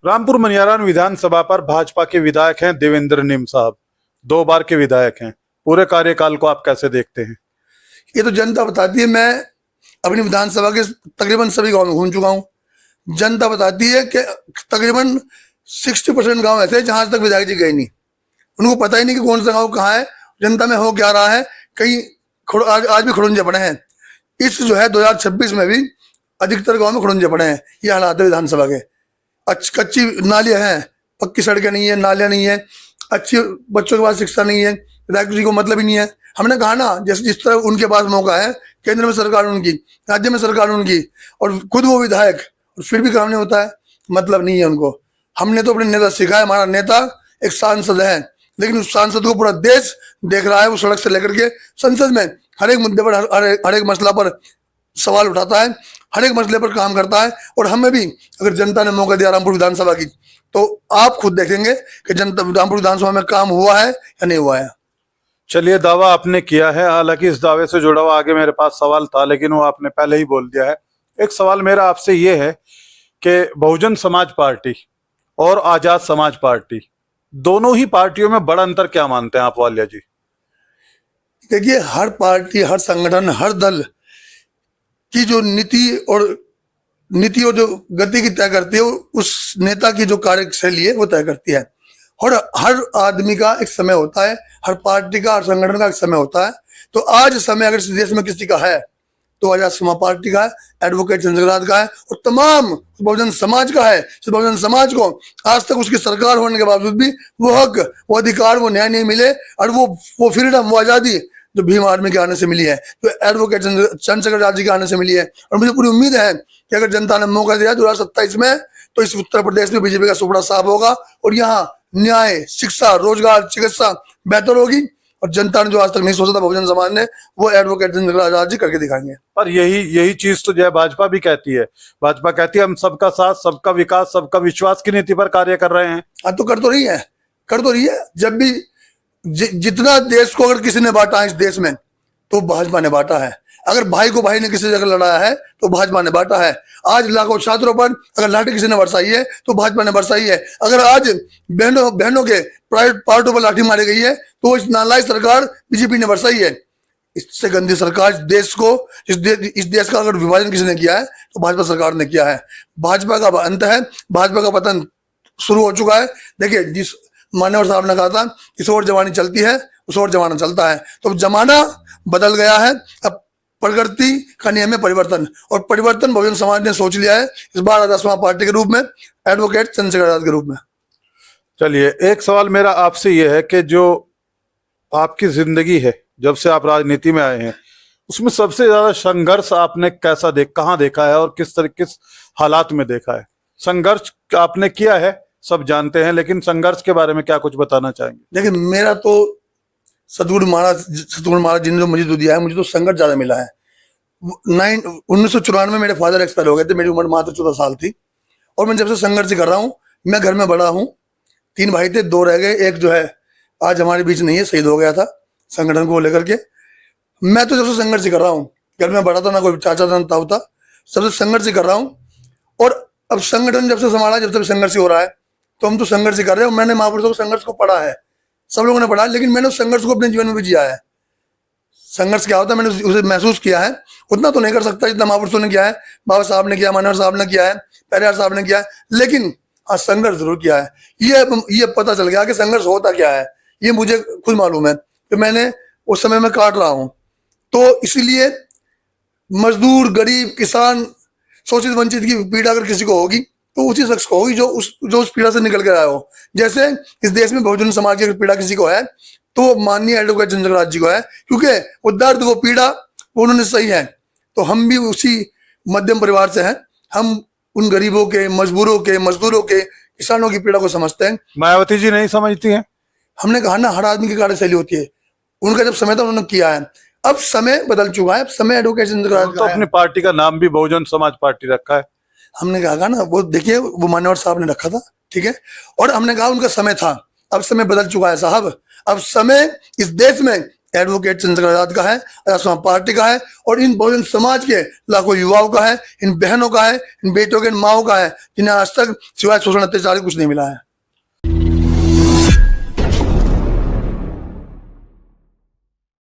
रामपुर मनियारान विधानसभा पर भाजपा के विधायक हैं देवेंद्र निम साहब, 2 बार के विधायक हैं। पूरे कार्यकाल को आप कैसे देखते हैं? ये तो जनता बताती है। मैं अपनी विधानसभा के तकरीबन सभी गांव में घूम चुका हूँ। जनता बताती है कि तकरीबन 60% गांव ऐसे हैं जहां तक विधायक जी गए नहीं। उनको पता ही नहीं कि कौन सा गांव कहाँ है, जनता में हो क्या रहा है। कई आज भी खड़ूंजे पड़े हैं। इस जो है 2026 में भी अधिकतर गांव में खड़ूंजे पड़े हैं। ये हालात है विधानसभा के। कच्ची नालियां हैं, पक्की सड़कें नहीं है, नालियां नहीं है, अच्छी बच्चों के पास शिक्षा नहीं है, विधायक जी को मतलब ही नहीं है। हमने कहा ना, जैसे जिस तरह उनके पास मौका है, केंद्र में सरकार उनकी, राज्य में सरकार उनकी, और खुद वो विधायक, और फिर भी काम नहीं होता है, मतलब नहीं है उनको। हमने तो अपने नेता सिखाया। हमारा नेता एक सांसद है, लेकिन उस सांसद को पूरा देश देख रहा है। वो सड़क से लेकर के संसद में हर एक मुद्दे पर, हर एक मसला पर सवाल उठाता है, हर एक मसले पर काम करता है। और हमें भी अगर जनता ने मौका दिया रामपुर विधानसभा की, तो आप खुद देखेंगे कि जनता रामपुर विधानसभा में काम हुआ है या नहीं हुआ है। चलिए, दावा आपने किया है, हालांकि इस दावे से जुड़ा हुआ आगे मेरे पास सवाल था, लेकिन वो आपने पहले ही बोल दिया है। एक सवाल मेरा आपसे ये है कि बहुजन समाज पार्टी और आजाद समाज पार्टी, दोनों ही पार्टियों में बड़ा अंतर क्या मानते हैं आप वालिया जी? देखिए, हर पार्टी, हर संगठन, हर दल की जो नीति और जो गति की तय करती है, उस नेता की जो कार्यशैली है वो तय करती है। और हर आदमी का एक समय होता है, हर पार्टी का, हर संगठन का एक समय होता है। तो आज समय अगर इस देश में किसी का है तो आजाद समाज पार्टी का है, एडवोकेट चंद्रराज का है, और तमाम बहुजन समाज का है। बहुजन समाज को आज तक उसकी सरकार होने के बावजूद भी वो हक, वो अधिकार, वो न्याय नहीं मिले, और वो फ्रीडम, वो आजादी जो भीम आर्मी के आने से मिली है, तो एडवोकेट चंद्रशेखर आजाद जी के आने से मिली है। और मुझे पूरी उम्मीद है कि अगर जनता ने मौका दिया 2027 में, तो इस उत्तर प्रदेश में बीजेपी का सुपड़ा साफ होगा, और यहाँ न्याय, शिक्षा, रोजगार, चिकित्सा बेहतर होगी। और जनता ने जो आज तक नहीं सोचा था बहुजन समाज ने, वो एडवोकेट चंद्रशेखर आजाद जी करके दिखाएंगे। पर यही चीज तो जय भाजपा भी कहती है। भाजपा कहती है हम सबका साथ, सबका विकास, सबका विश्वास की नीति पर कार्य कर रहे हैं। हाँ, तो कर तो रही है, कर तो रही है। जब भी जितना देश को अगर किसी ने बांटा है इस देश में, तो भाजपा ने बांटा है। अगर भाई को भाई ने किसी जगह लड़ाया है तो भाजपा ने बांटा है। आज लाखों छात्रों पर अगर लाठी किसी ने बरसाई है तो भाजपा ने बरसाई है। अगर आज बहनों के प्राइवेट पार्टों पर लाठी मारी गई है तो इस नालायक सरकार बीजेपी ने बरसाई है। इससे गंदी सरकार देश को, इस देश का अगर विभाजन किसी ने किया है तो भाजपा सरकार ने किया है। भाजपा का अंत है, भाजपा का पतन शुरू हो चुका है। देखिए, जिस मान्यवर साहब ने कहा था इस ओर जवानी चलती है, उस ओर जमाना चलता है। तो जमाना बदल गया है। अब प्रगति का नियम है परिवर्तन, और परिवर्तन बहुजन समाज ने सोच लिया है, इस बार आजाद समाज पार्टी के रूप में, एडवोकेट चंद्रशेखर आजाद के रूप में। चलिए, एक सवाल मेरा आपसे यह है कि जो आपकी जिंदगी है, जब से आप राजनीति में आए हैं, उसमें सबसे ज्यादा संघर्ष आपने कहाँ देखा है और किस हालात में देखा है? संघर्ष आपने किया है, सब जानते हैं, लेकिन संघर्ष के बारे में क्या कुछ बताना चाहेंगे? देखिए, मेरा तो सतगुरु महाराज जी ने जो मुझे दिया है, मुझे तो संघर्ष ज्यादा मिला है। 1994 में मेरे फादर एक्सपायर हो गए थे। मेरी उम्र मात्र 14 साल थी, और मैं जब से संघर्ष कर रहा हूँ। मैं घर में बड़ा हूँ, 3 भाई थे, 2 रह गए, एक जो है आज हमारे बीच नहीं है, शहीद हो गया था संगठन को लेकर के। मैं तो जब से संघर्ष कर रहा हूँ, घर में बड़ा था, ना कोई चाचा था, ना ताऊ था, सबसे संघर्ष कर रहा हूँ। और अब संगठन जब से संभाला, जब से संघर्ष हो रहा है, तो हम तो संघर्ष कर रहे हैं। मैंने महापुरुषों के संघर्ष को पढ़ा है, सब लोगों ने पढ़ा, लेकिन मैंने उस संघर्ष को अपने जीवन में भी जिया है। संघर्ष क्या होता है मैंने उसे महसूस किया है। उतना तो नहीं कर सकता जितना महापुरुषों ने किया है, बाबा साहब ने किया, मानवर साहब ने किया है, पेरियार साहब ने किया है, लेकिन हाँ, संघर्ष जरूर किया है। ये पता चल गया कि संघर्ष होता क्या है, ये मुझे खुद मालूम है कि मैंने उस समय में काट रहा हूँ। तो इसीलिए मजदूर, गरीब, किसान, शोषित वंचित की पीड़ा अगर किसी को होगी तो उसी शख्स को होगी जो उस पीड़ा से निकल कर आया हो। जैसे इस देश में बहुजन समाज की पीड़ा किसी को है तो माननीय एडवोकेट चंद्रशेखर आजाद जी को है, क्योंकि वो दर्द, वो पीड़ा वो उन्होंने सही है। तो हम भी उसी मध्यम परिवार से हैं। हम उन गरीबों के, मजबूरों के, मजदूरों के, किसानों की पीड़ा को समझते हैं। मायावती जी नहीं समझती हैं? हमने कहा ना, हर आदमी की कार्यशैली होती है। उनका जब समय था उन्होंने किया है, अब समय बदल चुका है। अब समय एडवोकेट चंद्रशेखर आजाद तो अपनी पार्टी का नाम भी बहुजन समाज पार्टी रखा है। हमने कहा ना, वो देखिए, वो मान्यवर साहब ने रखा था, ठीक है, और हमने कहा उनका समय था। अब समय बदल चुका है साहब। अब समय इस देश में एडवोकेट चंद्रशेखर आजाद का है, राष्ट्रवादी पार्टी का है, और इन बहुजन समाज के लाखों युवाओं का है, इन बहनों का है, इन बेटों के, इन माओं का है, जिन्हें आज तक सिवाय शोषण अत्याचार कुछ नहीं मिला है।